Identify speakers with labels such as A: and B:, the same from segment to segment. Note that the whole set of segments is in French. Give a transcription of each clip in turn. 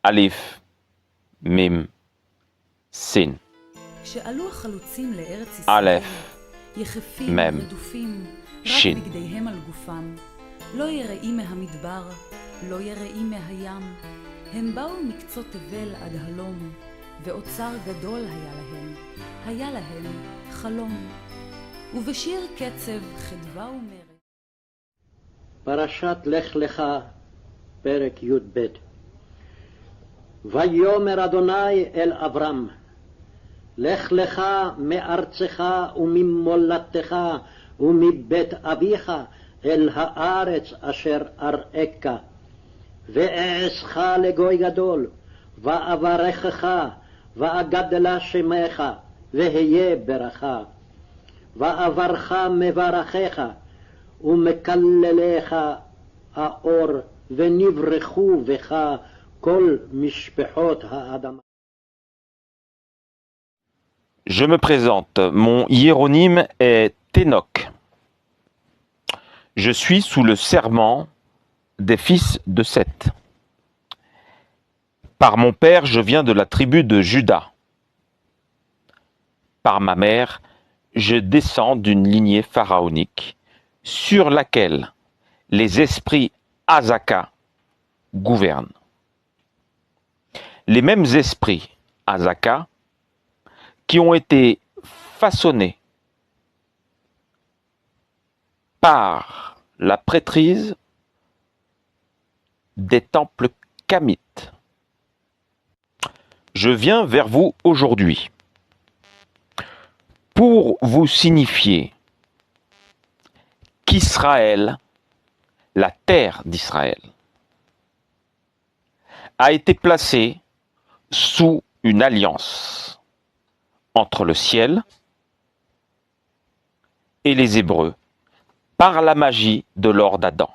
A: Aleph, Mim, Sin.
B: כשעלו החלוצים לארץ ישראל,
A: א',
B: יחפים
A: מ',
B: ורדופים, רק
A: שין.
B: בגדיהם על גופם. לא יראי מהמדבר, לא יראי מהים. הם באו מקצות תבל עד הלום, ואוצר גדול היה להם חלום. ובשיר קצב חדווה ומרד.
C: פרשת לך לך, פרק י"ב. ויאמר אדוני אל אברהם, לך לך מארצך וממולדתך ומבית אביך אל הארץ אשר אראך, ואעשך לגוי גדול, ואברכך, ואגדלה שמך, והיה ברכה. ואברך מברכך, ומקלליך האור, ונברכו בך כל משפחות האדמה.
A: Je me présente, mon hiéronyme est Ténoch. Je suis sous le serment des fils de Seth. Par mon père, je viens de la tribu de Juda. Par ma mère, je descends d'une lignée pharaonique sur laquelle les esprits Azaka gouvernent. Les mêmes esprits Azaka qui ont été façonnés par la prêtrise des temples kamites. Je viens vers vous aujourd'hui pour vous signifier qu'Israël, la terre d'Israël, a été placée sous une alliance entre le ciel et les Hébreux par la magie de l'or d'Adam.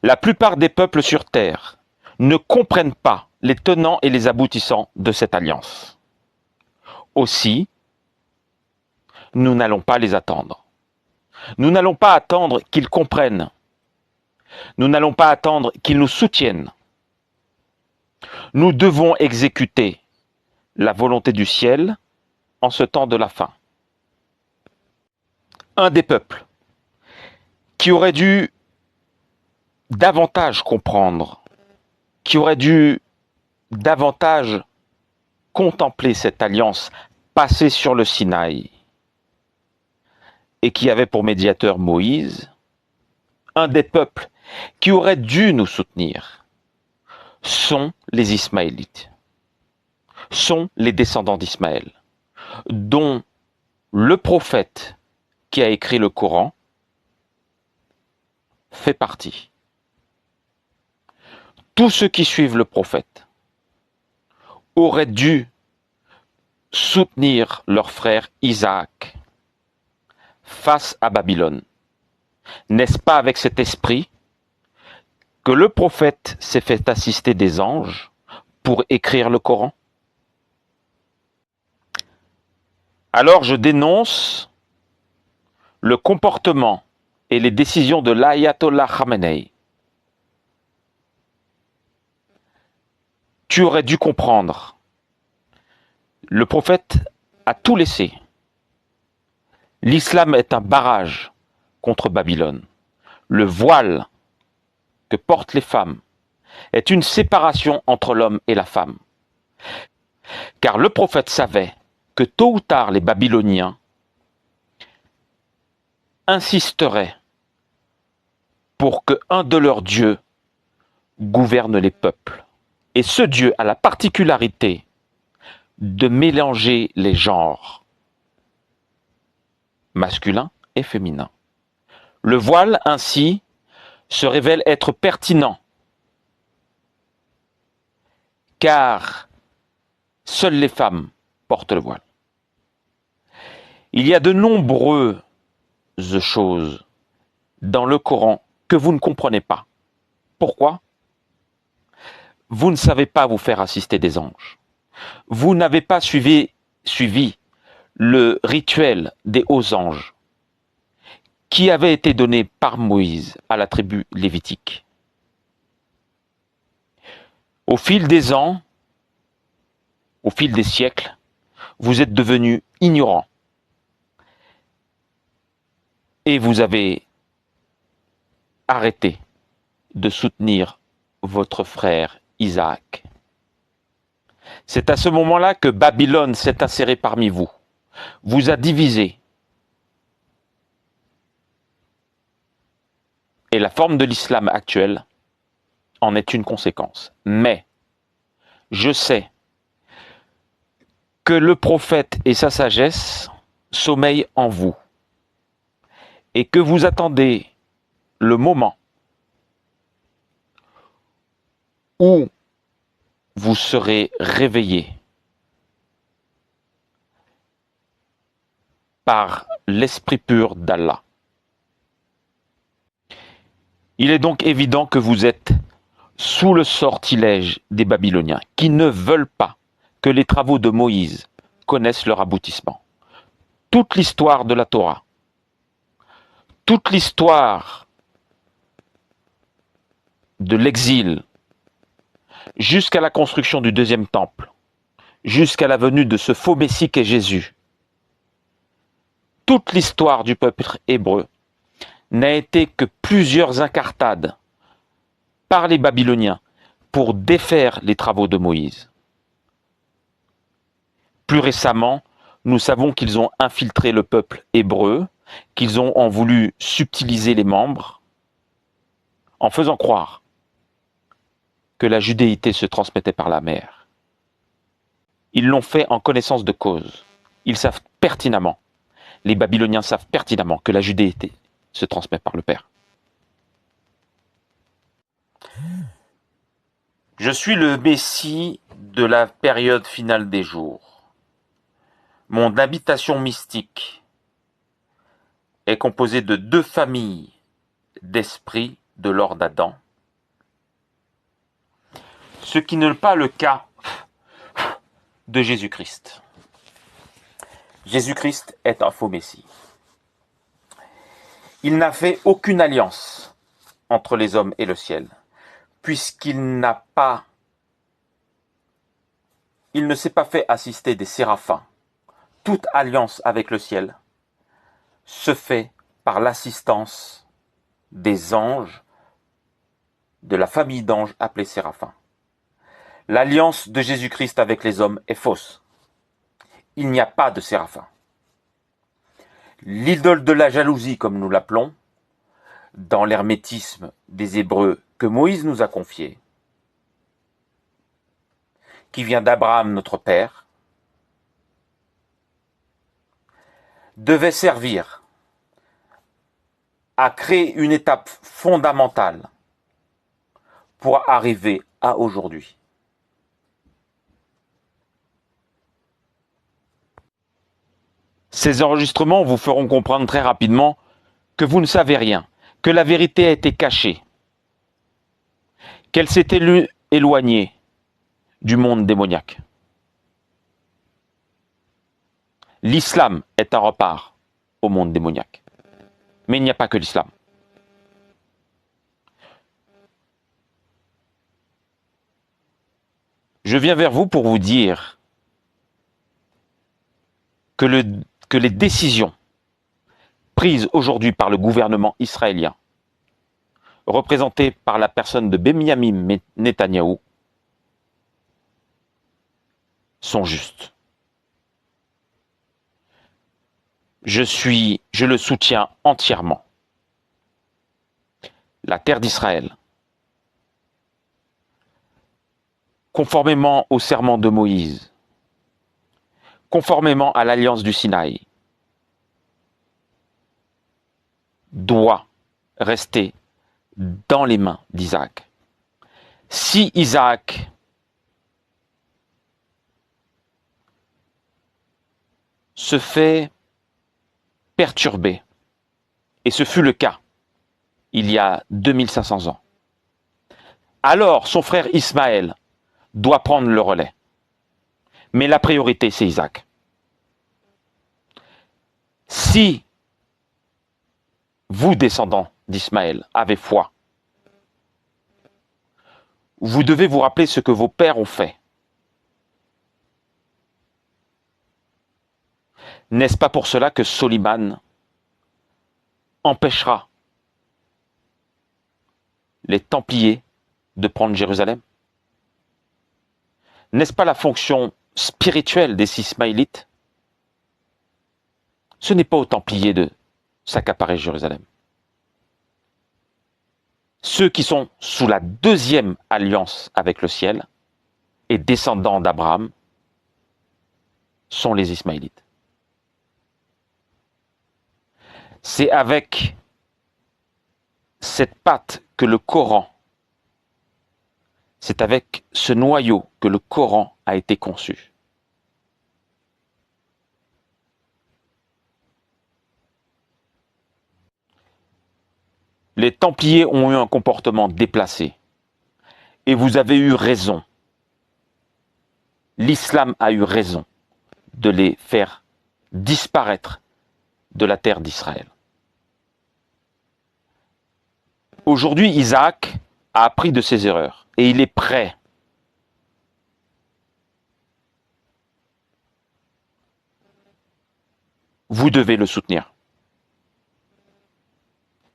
A: La plupart des peuples sur terre ne comprennent pas les tenants et les aboutissants de cette alliance. Aussi, nous n'allons pas les attendre. Nous n'allons pas attendre qu'ils comprennent. Nous n'allons pas attendre qu'ils nous soutiennent. Nous devons exécuter la volonté du ciel en ce temps de la fin. Un des peuples qui aurait dû davantage comprendre, qui aurait dû davantage contempler cette alliance passée sur le Sinaï et qui avait pour médiateur Moïse, un des peuples qui aurait dû nous soutenir sont les Ismaélites, sont les descendants d'Ismaël, dont le prophète qui a écrit le Coran fait partie. Tous ceux qui suivent le prophète auraient dû soutenir leur frère Isaac face à Babylone. N'est-ce pas avec cet esprit que le prophète s'est fait assister des anges pour écrire le Coran? Alors je dénonce le comportement et les décisions de l'Ayatollah Khamenei. Tu aurais dû comprendre. Le prophète a tout laissé. L'islam est un barrage contre Babylone. Le voile que portent les femmes est une séparation entre l'homme et la femme. Car le prophète savait que tôt ou tard les Babyloniens insisteraient pour qu'un de leurs dieux gouverne les peuples. Et ce Dieu a la particularité de mélanger les genres masculin et féminin. Le voile, ainsi, se révèle être pertinent, car seules les femmes portent le voile. Il y a de nombreuses choses dans le Coran que vous ne comprenez pas. Pourquoi ? Vous ne savez pas vous faire assister des anges. Vous n'avez pas suivi le rituel des hauts anges qui avait été donné par Moïse à la tribu lévitique. Au fil des ans, au fil des siècles, vous êtes devenus ignorants. Et vous avez arrêté de soutenir votre frère Isaac. C'est à ce moment-là que Babylone s'est insérée parmi vous, vous a divisé. Et la forme de l'islam actuel en est une conséquence. Mais je sais que le prophète et sa sagesse sommeillent en vous et que vous attendez le moment où vous serez réveillés par l'esprit pur d'Allah. Il est donc évident que vous êtes sous le sortilège des Babyloniens, qui ne veulent pas que les travaux de Moïse connaissent leur aboutissement. Toute l'histoire de la Torah, toute l'histoire de l'exil, jusqu'à la construction du deuxième temple, jusqu'à la venue de ce faux Messie qu'est Jésus, toute l'histoire du peuple hébreu n'a été que plusieurs incartades par les Babyloniens pour défaire les travaux de Moïse. Plus récemment, nous savons qu'ils ont infiltré le peuple hébreu, qu'ils ont en voulu subtiliser les membres, en faisant croire que la judéité se transmettait par la mer. Ils l'ont fait en connaissance de cause. Ils savent pertinemment, les Babyloniens savent pertinemment que la judéité se transmet par le Père. Je suis le Messie de la période finale des jours. Mon habitation mystique est composée de 2 familles d'esprits de l'ordre d'Adam, ce qui n'est pas le cas de Jésus-Christ. Jésus-Christ est un faux Messie. Il n'a fait aucune alliance entre les hommes et le ciel, puisqu'il ne s'est pas fait assister des séraphins. Toute alliance avec le ciel se fait par l'assistance des anges, de la famille d'anges appelés séraphins. L'alliance de Jésus-Christ avec les hommes est fausse. Il n'y a pas de séraphins. L'idole de la jalousie, comme nous l'appelons, dans l'hermétisme des Hébreux que Moïse nous a confié, qui vient d'Abraham notre père, devait servir à créer une étape fondamentale pour arriver à aujourd'hui. Ces enregistrements vous feront comprendre très rapidement que vous ne savez rien, que la vérité a été cachée, qu'elle s'est éloignée du monde démoniaque. L'islam est un repart au monde démoniaque. Mais il n'y a pas que l'islam. Je viens vers vous pour vous dire que les décisions prises aujourd'hui par le gouvernement israélien, représenté par la personne de Benyamin Netanyahou, sont justes. Je le soutiens entièrement. La terre d'Israël, conformément au serment de Moïse, conformément à l'alliance du Sinaï, doit rester dans les mains d'Isaac. Si Isaac se fait perturber, et ce fut le cas il y a 2500 ans, alors son frère Ismaël doit prendre le relais. Mais la priorité, c'est Isaac. Si vous, descendants d'Ismaël, avez foi, Vous devez vous rappeler ce que vos pères ont fait. N'est-ce pas pour cela que Soliman empêchera les Templiers de prendre Jérusalem? N'est-ce pas la fonction spirituelle des Ismaélites? Ce n'est pas aux Templiers de s'accaparer Jérusalem. Ceux qui sont sous la deuxième alliance avec le ciel et descendants d'Abraham sont les Ismaélites. C'est avec cette patte que le Coran, c'est avec ce noyau que le Coran a été conçu. Les Templiers ont eu un comportement déplacé. Et vous avez eu raison. L'islam a eu raison de les faire disparaître de la terre d'Israël. Aujourd'hui, Isaac a appris de ses erreurs et il est prêt. Vous devez le soutenir.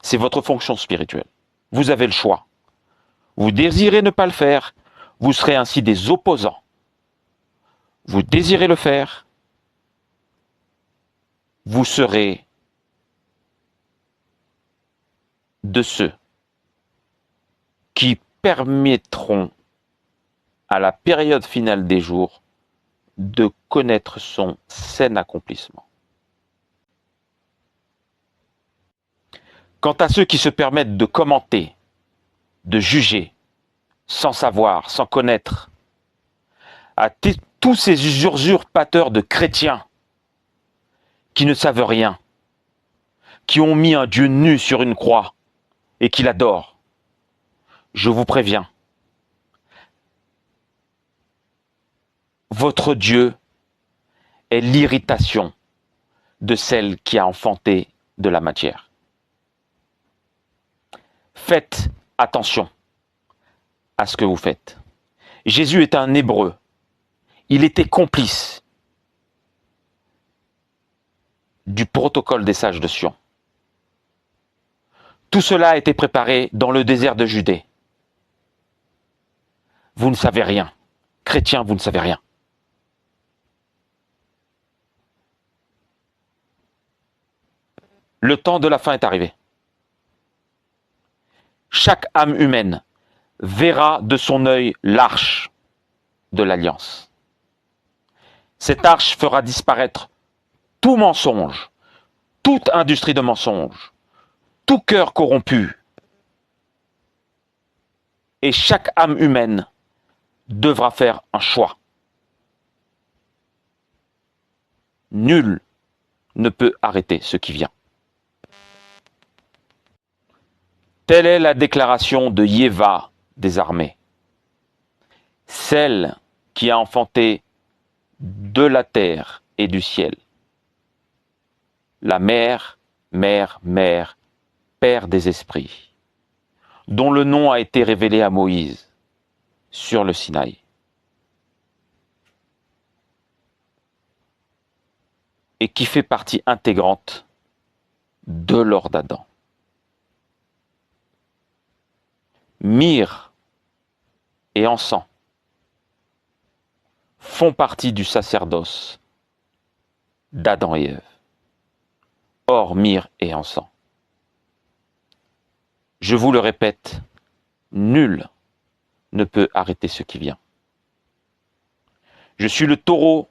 A: C'est votre fonction spirituelle. Vous avez le choix. Vous désirez ne pas le faire, vous serez ainsi des opposants. Vous désirez le faire, vous serez de ceux qui permettront à la période finale des jours de connaître son saint accomplissement. Quant à ceux qui se permettent de commenter, de juger, sans savoir, sans connaître, à tous ces usurpateurs de chrétiens qui ne savent rien, qui ont mis un Dieu nu sur une croix et qui l'adorent, je vous préviens, votre Dieu est l'irritation de celle qui a enfanté de la matière. Faites attention à ce que vous faites. Jésus est un Hébreu. Il était complice du protocole des sages de Sion. Tout cela a été préparé dans le désert de Judée. Vous ne savez rien. Chrétiens, vous ne savez rien. Le temps de la fin est arrivé. Chaque âme humaine verra de son œil l'arche de l'alliance. Cette arche fera disparaître tout mensonge, toute industrie de mensonge, tout cœur corrompu. Et chaque âme humaine devra faire un choix. Nul ne peut arrêter ce qui vient. Telle est la déclaration de Yéva des armées, celle qui a enfanté de la terre et du ciel, la mère, mère, mère, père des esprits, dont le nom a été révélé à Moïse sur le Sinaï. Et qui fait partie intégrante de l'or d'Adam. Myrrhe et encens font partie du sacerdoce d'Adam et Ève. Or, myrrhe et encens. Je vous le répète, nul ne peut arrêter ce qui vient. Je suis le taureau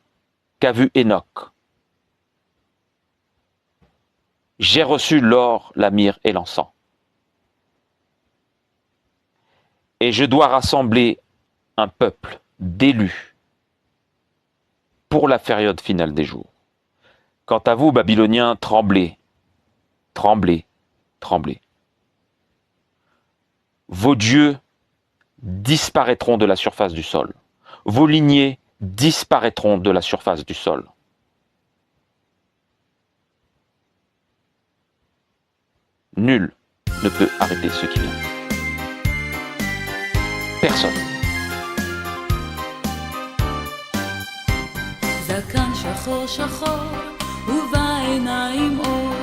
A: qu'a vu Enoch. J'ai reçu l'or, la myrrhe et l'encens. Et je dois rassembler un peuple d'élus pour la période finale des jours. Quant à vous, Babyloniens, tremblez, tremblez, tremblez. Vos dieux disparaîtront de la surface du sol. Vos lignées disparaîtront de la surface du sol. Nul ne peut arrêter ce qui vient. personne.
B: זקן שחור שחור ובעיניים אור,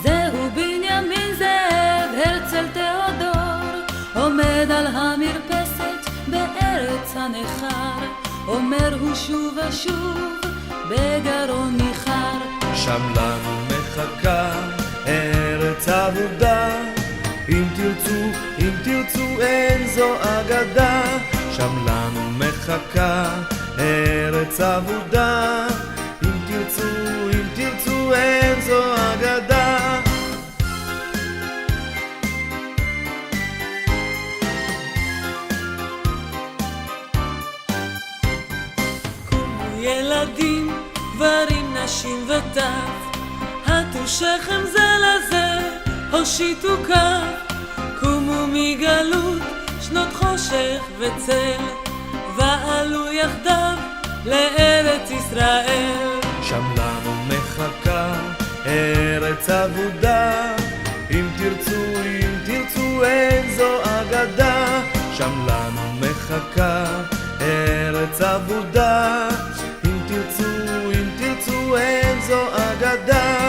B: זהו בנימין זאב הרצל תיאודור, עומד על המרפסת בארץ הנכר, אומר הוא שוב ושוב בגרון ניחר.
D: שם לנו מחכה ארץ עבודה, אם תרצו אין זו אגדה. שם לנו מחכה ארץ עבודה, אם תרצו אין זו אגדה.
E: קומו ילדים, גברים, נשים וטף, הטו שכם זה לזה, הושיטו כף. קומו מגלות שנות חושך וצל, ועלו יחדיו לארץ ישראל.
D: שם לנו מחכה ארץ עבודה, אם תרצו אין זו אגדה. שם לנו מחכה ארץ עבודה, אם תרצו אין זו אגדה.